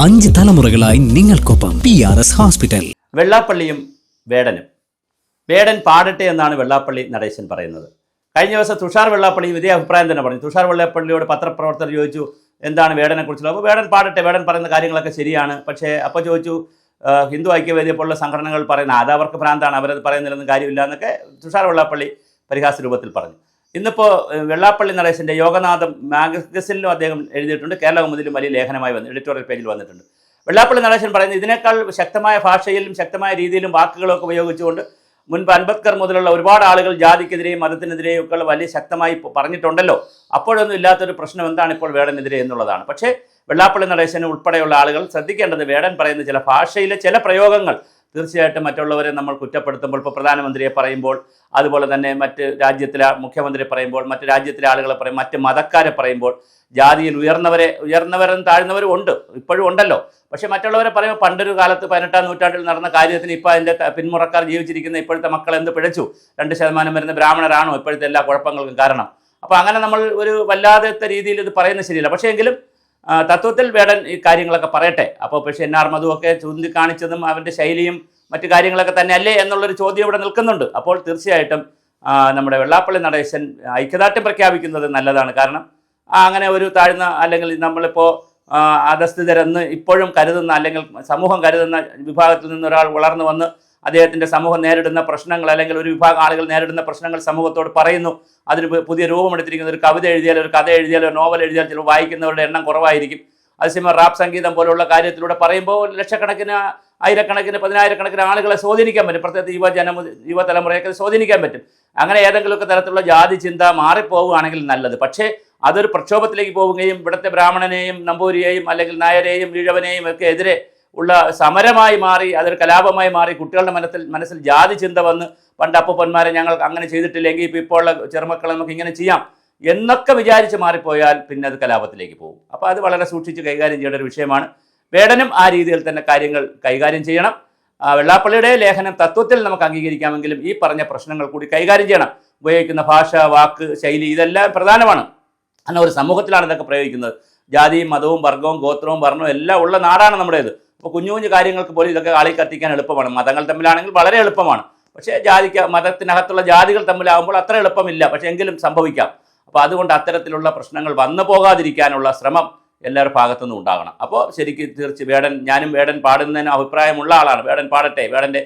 5 തലമുറകളായി നിങ്ങൾക്കൊപ്പം PRS hospital. വെള്ളാപ്പള്ളിയും വേടനും. വേടൻ പാടട്ടെ എന്നാണ് വെള്ളാപ്പള്ളി നടേശൻ പറയുന്നത്. കഴിഞ്ഞ ദിവസം തുഷാർ വെള്ളാപ്പള്ളിയും ഇതേ അഭിപ്രായം തന്നെ പറഞ്ഞു. തുഷാർ വെള്ളാപ്പള്ളിയോട് പത്രപ്രവർത്തകർ ചോദിച്ചു എന്താണ് വേടനെക്കുറിച്ചുള്ള. അപ്പോൾ വേടൻ പാടട്ടെ, വേടൻ പറയുന്ന കാര്യങ്ങളൊക്കെ ശരിയാണ്. പക്ഷേ അപ്പോൾ ചോദിച്ചു ഹിന്ദു ഐക്യവേദിയെ പോലുള്ള സംഘടനകൾ പറയുന്ന അത് അവർക്ക് ഭ്രാന്താണ്, അവരത് പറയുന്നതിലൊന്നും കാര്യമില്ല എന്നൊക്കെ തുഷാർ വെള്ളാപ്പള്ളി പരിഹാസ രൂപത്തിൽ പറഞ്ഞു. ഇന്നിപ്പോൾ വെള്ളാപ്പള്ളി നടേശൻ്റെ യോഗനാഥം മാഗസിനിലും അദ്ദേഹം എഴുതിയിട്ടുണ്ട്. കേരള കൗമുദിയിലും വലിയ ലേഖനമായി വന്നു, എഡിറ്റോറിയൽ പേജിൽ വന്നിട്ടുണ്ട്. വെള്ളാപ്പള്ളി നടേശൻ പറയുന്നത് ഇതിനേക്കാൾ ശക്തമായ ഭാഷയിലും ശക്തമായ രീതിയിലും വാക്കുകളൊക്കെ ഉപയോഗിച്ചുകൊണ്ട് മുൻപ് അംബേദ്കർ മുതലുള്ള ഒരുപാട് ആളുകൾ ജാതിക്കെതിരെയും മതത്തിനെതിരെയും ഒക്കെ വലിയ ശക്തമായി പറഞ്ഞിട്ടുണ്ടല്ലോ. അപ്പോഴൊന്നും ഇല്ലാത്തൊരു പ്രശ്നം എന്താണ് ഇപ്പോൾ വേടനെതിരെ എന്നുള്ളതാണ്. പക്ഷേ വെള്ളാപ്പള്ളി നടേശന് ഉൾപ്പെടെയുള്ള ആളുകൾ ശ്രദ്ധിക്കേണ്ടത് വേടൻ പറയുന്ന ചില ഭാഷയിലെ ചില പ്രയോഗങ്ങൾ തീർച്ചയായിട്ടും മറ്റുള്ളവരെ നമ്മൾ കുറ്റപ്പെടുത്തുമ്പോൾ, ഇപ്പോൾ പ്രധാനമന്ത്രിയെ പറയുമ്പോൾ, അതുപോലെ തന്നെ മറ്റ് രാജ്യത്തിലെ മുഖ്യമന്ത്രി പറയുമ്പോൾ, മറ്റ് രാജ്യത്തിലെ ആളുകളെ പറയും, മറ്റ് മതക്കാരെ പറയുമ്പോൾ, ജാതിയിൽ ഉയർന്നവരും താഴ്ന്നവരും ഉണ്ട്, ഇപ്പോഴും ഉണ്ടല്ലോ. പക്ഷേ മറ്റുള്ളവരെ പറയുമ്പോൾ പണ്ടൊരു കാലത്ത് 18-ാം നൂറ്റാണ്ടിൽ നടന്ന കാര്യത്തിന് ഇപ്പോൾ അതിൻ്റെ പിന്മുറക്കാർ ജീവിച്ചിരിക്കുന്ന ഇപ്പോഴത്തെ മക്കൾ എന്ത് പിഴച്ചു, 2% വരുന്ന ബ്രാഹ്മണരാണോ ഇപ്പോഴത്തെ എല്ലാ കുഴപ്പങ്ങൾക്കും കാരണം? അപ്പോൾ അങ്ങനെ നമ്മൾ ഒരു വല്ലാത്ത രീതിയിൽ ഇത് പറയുന്നത് ശരിയല്ല. പക്ഷേ എങ്കിലും തത്വത്തിൽ വേടൻ ഈ കാര്യങ്ങളൊക്കെ പറയട്ടെ. അപ്പോൾ പക്ഷേ NR മധുവൊക്കെ ചൂണ്ടിക്കാണിച്ചതും അവൻ്റെ ശൈലിയും മറ്റു കാര്യങ്ങളൊക്കെ തന്നെ അല്ലേ എന്നുള്ളൊരു ചോദ്യം ഇവിടെ നിൽക്കുന്നുണ്ട്. അപ്പോൾ തീർച്ചയായിട്ടും നമ്മുടെ വെള്ളാപ്പള്ളി നടേശൻ ഐക്യദാർഢ്യം പ്രഖ്യാപിക്കുന്നത് നല്ലതാണ്. കാരണം അങ്ങനെ ഒരു താഴ്ന്ന അല്ലെങ്കിൽ നമ്മളിപ്പോൾ അധസ്ഥിതരെന്ന് ഇപ്പോഴും കരുതുന്ന അല്ലെങ്കിൽ സമൂഹം കരുതുന്ന വിഭാഗത്തിൽ നിന്ന് ഒരാൾ വളർന്നു വന്ന് അദ്ദേഹത്തിൻ്റെ സമൂഹം നേരിടുന്ന പ്രശ്നങ്ങൾ അല്ലെങ്കിൽ ഒരു വിഭാഗം ആളുകൾ നേരിടുന്ന പ്രശ്നങ്ങൾ സമൂഹത്തോട് പറയുന്നു. അതിന് പുതിയ രൂപമെടുത്തിരിക്കുന്ന ഒരു കവിത എഴുതിയാലോ ഒരു കഥ എഴുതിയാലോ നോവൽ എഴുതിയാൽ ചിലപ്പോൾ വായിക്കുന്നവരുടെ എണ്ണം കുറവായിരിക്കും. അതേസമയം റാപ്പ് സംഗീതം പോലുള്ള കാര്യത്തിലൂടെ പറയുമ്പോൾ ലക്ഷക്കണക്കിന് ആയിരക്കണക്കിന് പതിനായിരക്കണക്കിന് ആളുകളെ സ്വാധീനിക്കാൻ പറ്റും. പ്രത്യേകിച്ച് യുവതലമുറയൊക്കെ സ്വാധീനിക്കാൻ പറ്റും. അങ്ങനെ ഏതെങ്കിലുമൊക്കെ തരത്തിലുള്ള ജാതി ചിന്ത മാറിപ്പോവുകയാണെങ്കിൽ നല്ലത്. പക്ഷേ അതൊരു പ്രക്ഷോഭത്തിലേക്ക് പോവുകയും ഇവിടുത്തെ ബ്രാഹ്മണനെയും നമ്പൂരിയെയും അല്ലെങ്കിൽ നായരെയും ഈഴവനെയും ഒക്കെ എതിരെ ഉള്ള സമരമായി മാറി, അതൊരു കലാപമായി മാറി, കുട്ടികളുടെ മനസ്സിൽ ജാതി ചിന്ത വന്ന് പണ്ട് അപ്പൂപ്പന്മാരെ ഞങ്ങൾ അങ്ങനെ ചെയ്തിട്ടില്ലെങ്കിൽ ഇപ്പോൾ ഉള്ള ചെറുമക്കളെ നമുക്ക് ഇങ്ങനെ ചെയ്യാം എന്നൊക്കെ വിചാരിച്ച് മാറിപ്പോയാൽ പിന്നെ അത് കലാപത്തിലേക്ക് പോകും. അപ്പോൾ അത് വളരെ സൂക്ഷിച്ച് കൈകാര്യം ചെയ്യേണ്ട ഒരു വിഷയമാണ്. വേടനും ആ രീതിയിൽ തന്നെ കാര്യങ്ങൾ കൈകാര്യം ചെയ്യണം. വെള്ളാപ്പള്ളിയുടെ ലേഖനം തത്വത്തിൽ നമുക്ക് അംഗീകരിക്കാമെങ്കിലും ഈ പറഞ്ഞ പ്രശ്നങ്ങൾ കൂടി കൈകാര്യം ചെയ്യണം. ഉപയോഗിക്കുന്ന ഭാഷ, വാക്ക്, ശൈലി ഇതെല്ലാം പ്രധാനമാണ്. അങ്ങനെ ഒരു സമൂഹത്തിലാണ് ഇതൊക്കെ പ്രയോഗിക്കുന്നത്. ജാതിയും മതവും വർഗവും ഗോത്രവും വർണ്ണവും എല്ലാം ഉള്ള നാടാണ് നമ്മുടേത്. അപ്പോൾ കുഞ്ഞു കുഞ്ഞു കാര്യങ്ങൾക്ക് പോലും ഇതൊക്കെ ആളി കത്തിക്കാൻ എളുപ്പമാണ്. മതങ്ങൾ തമ്മിലാണെങ്കിൽ വളരെ എളുപ്പമാണ്. പക്ഷേ മതത്തിനകത്തുള്ള ജാതികൾ തമ്മിലാകുമ്പോൾ അത്ര എളുപ്പമില്ല. പക്ഷേ എങ്കിലും സംഭവിക്കാം. അപ്പോൾ അതുകൊണ്ട് അത്തരത്തിലുള്ള പ്രശ്നങ്ങൾ വന്നു പോകാതിരിക്കാനുള്ള ശ്രമം എല്ലാവരുടെ ഭാഗത്തുനിന്നും ഉണ്ടാകണം. അപ്പോൾ ശരിക്കും ഞാനും വേടൻ പാടുന്നതിന് അഭിപ്രായമുള്ള ആളാണ്. വേടൻ പാടട്ടെ, വേടൻ്റെ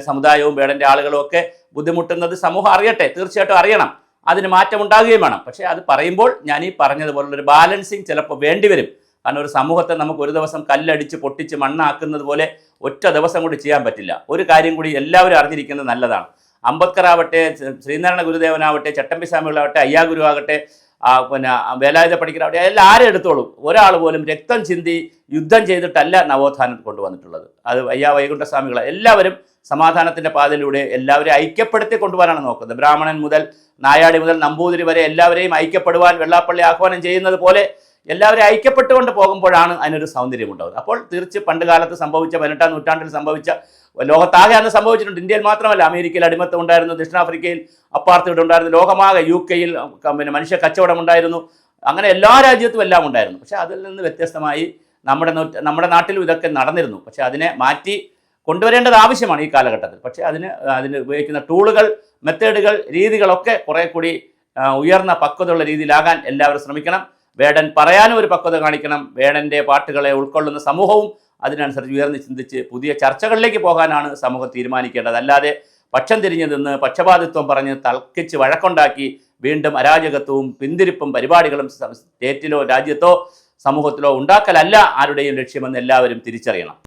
സമുദായവും വേടൻ്റെ ആളുകളും ഒക്കെ ബുദ്ധിമുട്ടുന്നത് സമൂഹം അറിയട്ടെ, തീർച്ചയായിട്ടും അറിയണം. അതിന് മാറ്റം ഉണ്ടാകുകയും വേണം. പക്ഷേ അത് പറയുമ്പോൾ ഞാൻ ഈ പറഞ്ഞതുപോലുള്ളൊരു ബാലൻസിങ് ചിലപ്പോൾ വേണ്ടിവരും. കാരണം ഒരു സമൂഹത്തെ നമുക്ക് ഒരു ദിവസം കല്ലടിച്ച് പൊട്ടിച്ച് മണ്ണാക്കുന്നത് പോലെ ഒറ്റ ദിവസം കൊണ്ട് ചെയ്യാൻ പറ്റില്ല. ഒരു കാര്യം കൂടി എല്ലാവരും അറിഞ്ഞിരിക്കുന്നത് നല്ലതാണ്. അംബേദ്കർ ആവട്ടെ, ശ്രീനാരായണ ഗുരുദേവനാവട്ടെ, ചട്ടമ്പി സ്വാമികളാവട്ടെ, അയ്യാഗുരു ആകട്ടെ, പിന്നെ വേലായുധ പണിക്കരാവട്ടെ, എല്ലാം ആരും എടുത്തോളൂ. ഒരാൾ പോലും രക്തം ചിന്തി യുദ്ധം ചെയ്തിട്ടല്ല നവോത്ഥാനം കൊണ്ടുവന്നിട്ടുള്ളത്. അത് വൈകുണ്ഠസ്വാമികൾ എല്ലാവരും സമാധാനത്തിൻ്റെ പാതയിലൂടെ എല്ലാവരെയും ഐക്യപ്പെടുത്തി കൊണ്ടുപോകാനാണ് നോക്കുന്നത്. ബ്രാഹ്മണൻ മുതൽ നായാടി മുതൽ നമ്പൂതിരി വരെ എല്ലാവരെയും ഐക്യപ്പെടുവാൻ വെള്ളാപ്പള്ളി ആഹ്വാനം ചെയ്യുന്നത് പോലെ എല്ലാവരെയും ഐക്യപ്പെട്ടുകൊണ്ട് പോകുമ്പോഴാണ് അതിനൊരു സൗന്ദര്യം ഉണ്ടാകുന്നത്. അപ്പോൾ പണ്ട് കാലത്ത് സംഭവിച്ച 18-ാം നൂറ്റാണ്ടിൽ സംഭവിച്ച ലോകത്താകെ അന്ന് സംഭവിച്ചിട്ടുണ്ട്. ഇന്ത്യയിൽ മാത്രമല്ല, അമേരിക്കയിൽ അടിമത്തം ഉണ്ടായിരുന്നു, ദക്ഷിണാഫ്രിക്കയിൽ അപ്പാർത്തൈഡ് ഉണ്ടായിരുന്നു, ലോകമാകെ UK-യിൽ പിന്നെ മനുഷ്യ കച്ചവടം ഉണ്ടായിരുന്നു. അങ്ങനെ എല്ലാ രാജ്യത്തും എല്ലാം ഉണ്ടായിരുന്നു. പക്ഷേ അതിൽ നിന്ന് വ്യത്യസ്തമായി നമ്മുടെ നാട്ടിലും ഇതൊക്കെ നടന്നിരുന്നു. പക്ഷേ അതിനെ മാറ്റി കൊണ്ടുവരേണ്ടത് ആവശ്യമാണ് ഈ കാലഘട്ടത്തിൽ. പക്ഷേ അതിന് ഉപയോഗിക്കുന്ന ടൂളുകൾ, മെത്തേഡുകൾ, രീതികളൊക്കെ കുറേ കൂടി ഉയർന്ന പക്വതയുള്ള രീതിയിലാകാൻ എല്ലാവരും ശ്രമിക്കണം. വേടൻ പറയാനും ഒരു പക്വത കാണിക്കണം. വേടൻ്റെ പാട്ടുകളെ ഉൾക്കൊള്ളുന്ന സമൂഹവും അതിനനുസരിച്ച് ഉയർന്ന് ചിന്തിച്ച് പുതിയ ചർച്ചകളിലേക്ക് പോകാനാണ് സമൂഹം തീരുമാനിക്കേണ്ടത്. അല്ലാതെ പക്ഷം തിരിഞ്ഞു നിന്ന് പക്ഷപാതിത്വം പറഞ്ഞ് തർക്കിച്ച് വഴക്കുണ്ടാക്കി വീണ്ടും അരാജകത്വവും പിന്തിരിപ്പും പരിപാടികളും സ്റ്റേറ്റിലോ രാജ്യത്തോ സമൂഹത്തിലോ ഉണ്ടാക്കലല്ല ആരുടെയും ലക്ഷ്യമെന്ന് എല്ലാവരും തിരിച്ചറിയണം.